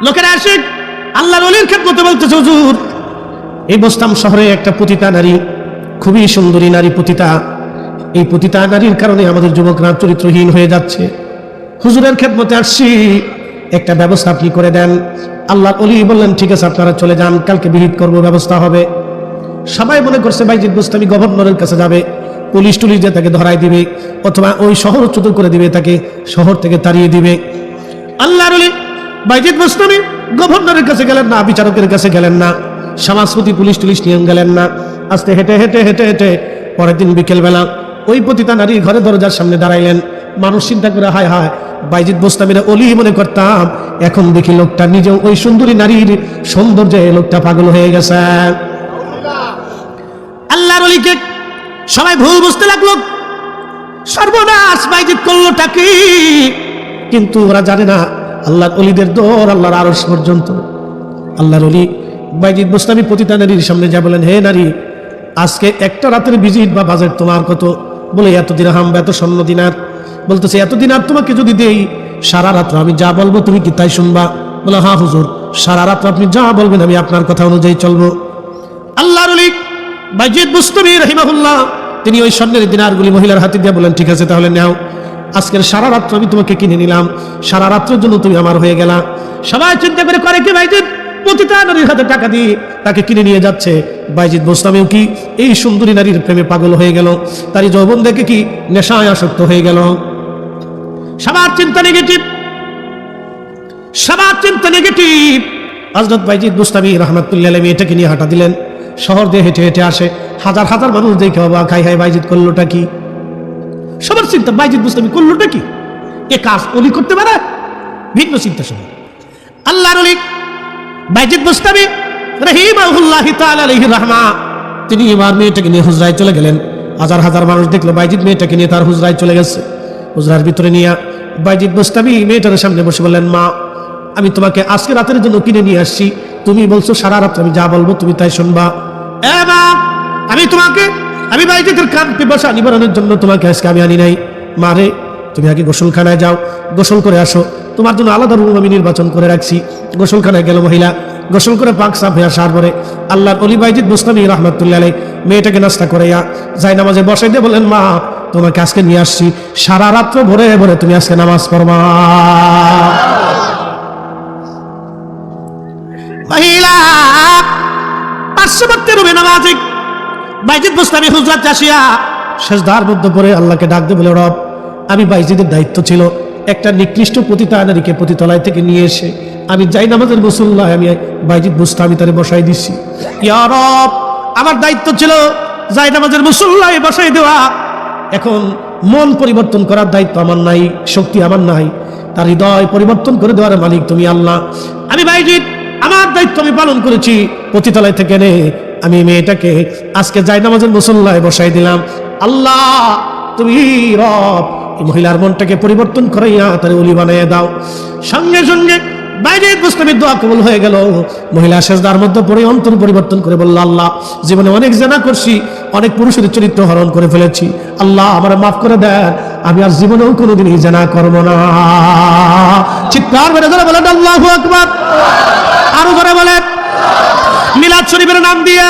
লোকেরা আসে আল্লাহর ওলির খেদমতে বলতেছে, হুজুর এই বোস্তাম শহরে একটা পতিতা নারী, খুবই সুন্দরী নারী পতিতা, এই পতিতা নারীর কারণে আমাদের যুবকরা চরিত্রহীন হয়ে যাচ্ছে। হুজুরের খেদমতে আসছি, একটা ব্যবস্থা আপনি করে দেন। আল্লাহর ওলি বললেন, ঠিক আছে আপনারা চলে যান, কালকে বিহিত করব, ব্যবস্থা হবে। সবাই মনে করছে বাইজিদ বোস্তামি গভর্নরের কাছে যাবে, পুলিশ টুলিশ দিয়ে তাকে ধরাই দিবে, অথবা ওই শহর চ্যুত করে দিবে, তাকে শহর থেকে তাড়িয়ে দিবে। আল্লাহর ওলি বাইজিদ বোস্তামি গভর্নরের কাছে গেলেন না, বিচারকের কাছে গেলেন না, সমাজপতি পুলিশ টুলিশ নিয়ে গেলেন না। আস্তে হেঁটে হেঁটে হেঁটে হেঁটে পরের দিন বিকেলবেলা ওই পতিতা নারীর ঘরে দরজার সামনে দাঁড়াইলেন। মানুষ চিন্তা করে, হায় হায়, বাইজিদ বোস্তামিরা ওলি মনে করতাম, এখন দেখি লোকটা নিজেও ওই সুন্দরী নারীর সৌন্দর্যে লোকটা পাগল হয়ে গেছে। আল্লাহর ওলিকে সবাই ভুল বুঝতে লাগলো, সর্বনাশ, বাইজিদ করলোটা কি? কিন্তু ওরা জানে না আল্লাহর ওলিদের দৌড় আল্লাহর আরশ পর্যন্ত। আল্লাহর ওলি বাইজিদ বোস্তামি পতিতা নারীর সামনে যা বলেন, হে নারী, আজকে একটা রাতের ভিজিট বা বাজেট তোমার কত? বলে এত দিরহাম, এত স্বর্ণ দিনার। বলতেছে এত দিনার তোমাকে যদি দেই, সারা রাত্র আমি যা বলবো তুমি কি তাই শুনবা? বলে হ্যাঁ হুজুর, সারা রাত্র আপনি যা বলবেন আমি আপনার কথা অনুযায়ী চলবো। আল্লাহর ওলি বাইজিদ বোস্তামি রাহিমাহুল্লাহ তিনি ওই স্বর্ণের দিনারগুলি মহিলার হাতে দিয়ে বলেন, ঠিক আছে তাহলে নাও, আজকের সারা রাত্র আমি তোমাকে কিনে নিলাম, সারা রাত্রের জন্য তুমি আমার হয়ে গেলা। সবাই চিন্তা করে কি বাইজিদ পতিতা নারীর হাতে টাকা দিয়ে তাকে কিনে নিয়ে যাচ্ছে। বাইজিদ বোস্তামিও কি এই সুন্দরী নারীর প্রেমে পাগল হয়ে গেল, তার যৌবন দেখে কি নেশায় আসক্ত হয়ে গেল। সবার চিন্তা নেগেটিভ, সবার চিন্তা নেগেটিভ। হযরত বাইজিদ বোস্তামি রাহমাতুল্লাহ আলাইহি এটাকে নিয়ে হাঁটা দিলেন, শহর দিয়ে হেঁটে হেঁটে আসে, হাজার হাজার মানুষ দেখে অবাক, খাই হাই বাইজিদ করলোটা কি? সবার চিন্তা বাইজিদ বোস্তামি করলোটা কি? এ কাজ ওলি করতে পারে? ভিন্ন চিন্তা সবার। আল্লাহর ওলি বাইজিদ বোস্তামি রাহিমাহুল্লাহি তাআলা আলাইহি রাহমা তিনি এবার মেয়েটাকে নিয়ে হুজরায় চলে গেলেন। হাজার হাজার মানুষ দেখলো বাইজিদ মেয়েটাকে নিয়ে তার হুজরায় চলে গেছে। হুজরার ভিতরে নিয়ে বাইজিদ বোস্তামি মেয়েটার সামনে বসে বললেন, মা, আমি তোমাকে আজকে রাতের জন্য কিনে নিয়ে আসছি, তুমি বলছো সারা রাত আমি যা বলবো তুমি তাই শুনবা। এ মা, আমি বাইজিদের কান পিপাসা নিবারণের জন্য তোমাকে আজকে আমি আনি নাই। মা রে, তুমি আগে গোসলখানায় যাও, গোসল করে আসো, তোমার জন্য আলাদা রুম আমি নির্বাচন করে রাখছি। গোসলখানায় গেল মহিলা, গোসল করে পাক সাফ হয়ে আসার পরে আল্লাহর ওলি বাইজিদ বোস্তামি রাহমাতুল্লাহ আলাইহি মেয়েটাকে নাস্তা করাইয়া যাই নামাজে বসাই দিয়ে বলেন, মা, তোমাকে আজকে নিয়ে আসছি, সারা রাত্র ভরে ভরে তুমি আজকে নামাজ পড়বা। মহিলা পার্শ্ববর্তী রুমে নামাজে বাইজিদ বোস্তামি হুজরাত আসিয়া সেজদার মধ্যে পড়ে আল্লাহকে ডাক দিয়ে বলে, রব, আমি বাইজিদের দায়িত্ব ছিল একটা নিকৃষ্ট পতিতা নারীকে পতিতলায় থেকে নিয়ে এসে আমি যাই নামাজের মুসল্লায় আমি বাইজিদ বোস্তামি তারে বসাই দিচ্ছি। ইয়া রব, আমার দায়িত্ব ছিল যাই নামাজের মুসল্লায় বসাই দেওয়া, এখন মন পরিবর্তন করার দায়িত্ব আমার নাই, শক্তি আমার নাই, তার হৃদয় পরিবর্তন করে দেওয়ার মালিক তুমি আল্লাহ। আমি বাইজিদ আমার দায়িত্ব আমি পালন করেছি, পতিতলায় থেকে এনে আমি মেয়েটাকে আজকে যাই নামাজের মুসল্লায় বসাই দিলাম। আল্লাহ তুমি রব, এই মহিলার মনটাকে পরিবর্তন করাইয়া তার ওলি বানাইয়া দাও। সঙ্গে সঙ্গে বাইজিদ বোস্তামির দোয়া কবুল হয়ে গেল। মহিলা সেজদার মধ্যে পড়ে অন্তর পরিবর্তন করে বলল, আল্লাহ, জীবনে অনেক জেনা করছি, অনেক পুরুষের চরিত্র হরণ করে ফেলেছি, আল্লাহ আমার মাফ করে দেন, আমি আর জীবনেও কোনোদিনই জেনা করব না। চিৎকার করে ধরে বলেন আল্লাহু আকবার। আরো ধরে বলেন মিলাদ শরীফের নাম দিয়া